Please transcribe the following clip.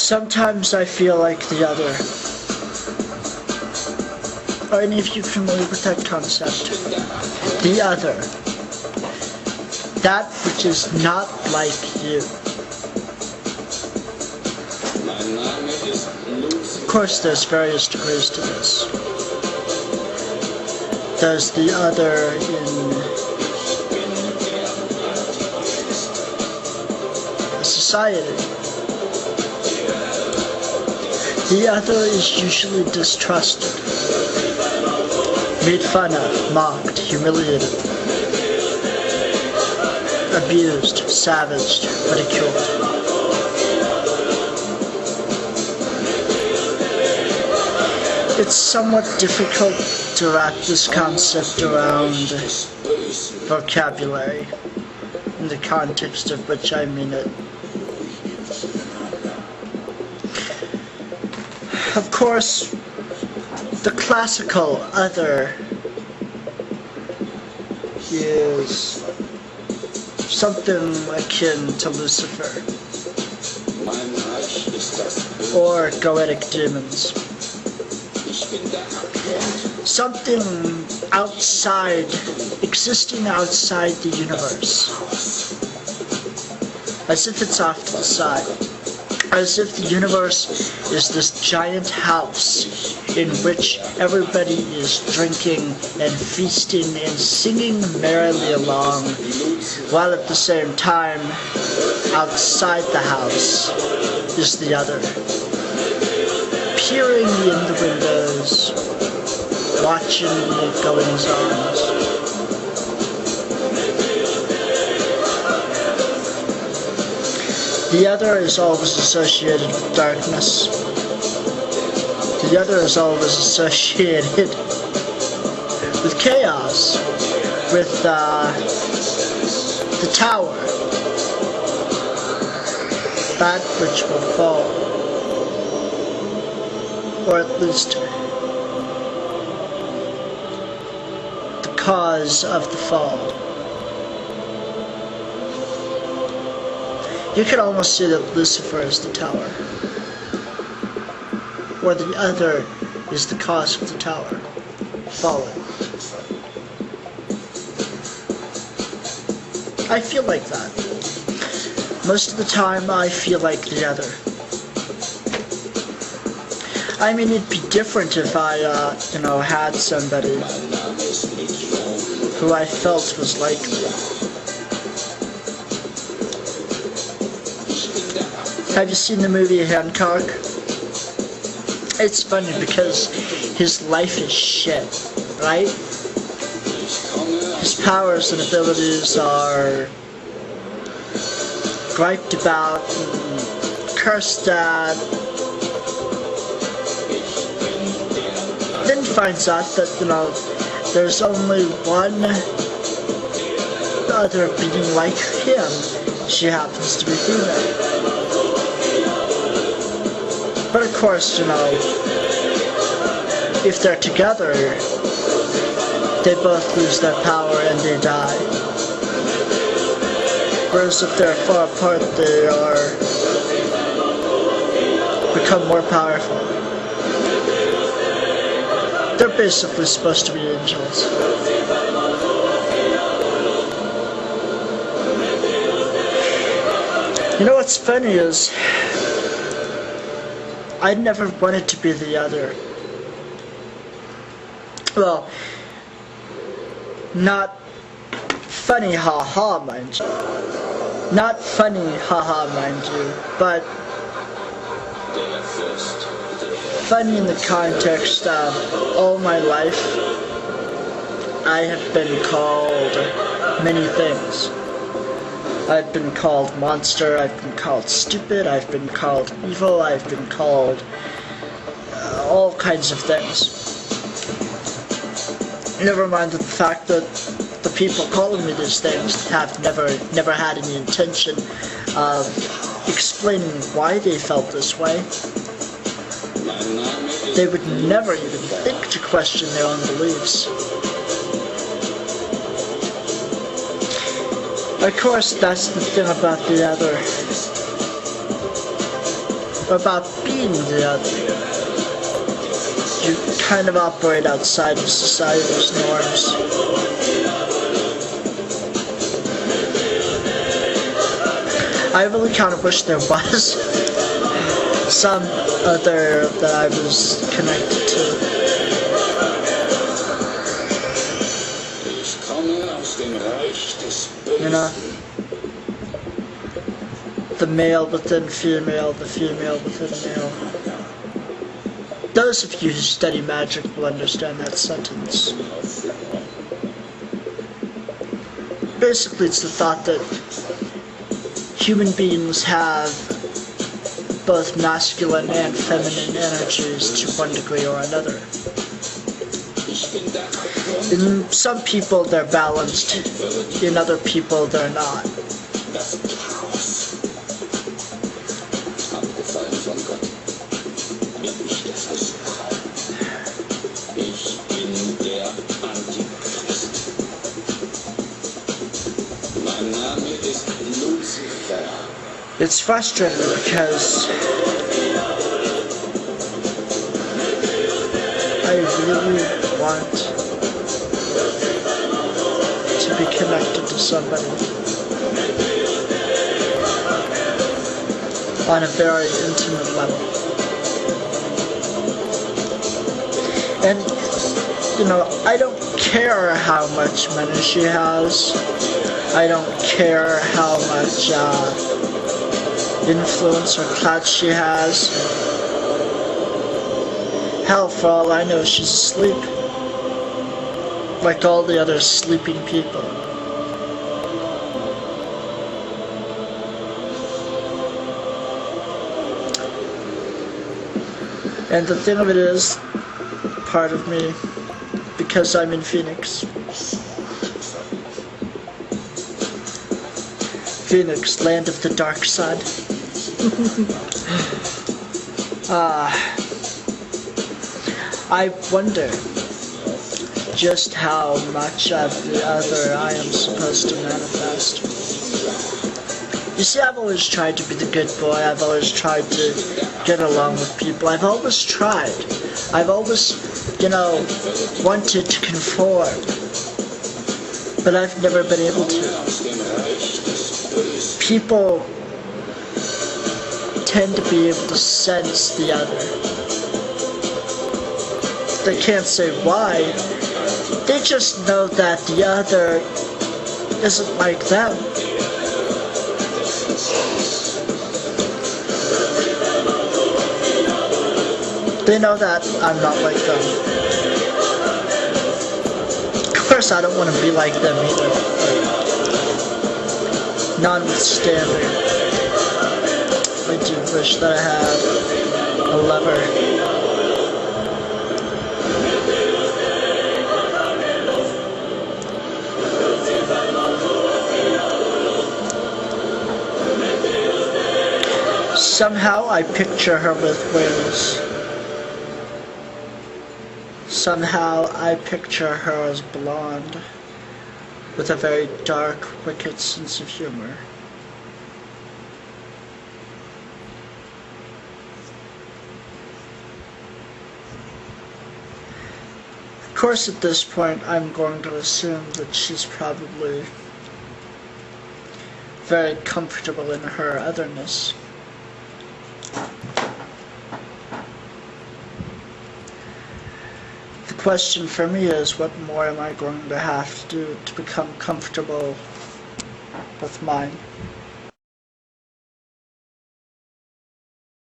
Sometimes I feel like the other. Are any of you familiar with that concept? The other. That which is not like you. Of course, there's various degrees to this. There's the other in society. The other is usually distrusted, made fun of, mocked, humiliated, abused, savaged, ridiculed. It's somewhat difficult to wrap this concept around vocabulary in the context of which I mean it. Of course, the classical other is something akin to Lucifer or goetic demons. Something outside, existing outside the universe. As if it's off to the side. As if the universe is this giant house in which everybody is drinking and feasting and singing merrily along, while at the same time, outside the house is the other. Peering in the windows, watching the goings-ons. The other is always associated with darkness. The other is always associated with chaos, with the tower, that which will fall, or at least the cause of the fall. You could almost say that Lucifer is the tower, or the other is the cause of the tower falling. I feel like that. Most of the time I feel like the other. I mean, it'd be different if I, had somebody who I felt was like me. Have you seen the movie Hancock? It's funny because his life is shit, right? His powers and abilities are griped about and cursed at. Then he finds out that, there's only one other being like him. She happens to be female. But of course, if they're together, they both lose their power and they die. Whereas if they're far apart, they become more powerful. They're basically supposed to be angels. You know what's funny is, I never wanted to be the other. Well, not funny haha, mind you. Not funny haha, mind you, but funny in the context of all my life I have been called many things. I've been called monster, I've been called stupid, I've been called evil, I've been called all kinds of things. Never mind the fact that the people calling me these things have never had any intention of explaining why they felt this way. They would never even think to question their own beliefs. Of course, that's the thing about the other. or about being the other. You kind of operate outside of society's norms. I really kind of wish there was some other that I was connected to. You know? The male within female, the female within male. Those of you who study magic will understand that sentence. Basically, it's the thought that human beings have both masculine and feminine energies to one degree or another. In some people they're balanced, in other people they're not. It's frustrating because I really want to be connected to somebody on a very intimate level. And, you know, I don't care how much money she has. I don't care how much influence or clout she has. Hell, for all I know, she's asleep. Like all the other sleeping people. And the thing of it is, part of me, because I'm in Phoenix. Phoenix, land of the dark side. I wonder just how much of the other I am supposed to manifest. You see, I've always tried to be the good boy. I've always tried to get along with people. I've always tried. I've always, you know, wanted to conform. But I've never been able to. People tend to be able to sense the other. They can't say why. They just know that the other isn't like them. They know that I'm not like them. Of course, I don't want to be like them either. Notwithstanding, I do wish that I had a lover. Somehow I picture her with wings. Somehow I picture her as blonde, with a very dark, wicked sense of humor. Of course, at this point, I'm going to assume that she's probably very comfortable in her otherness. The question for me is, what more am I going to have to do to become comfortable with mine?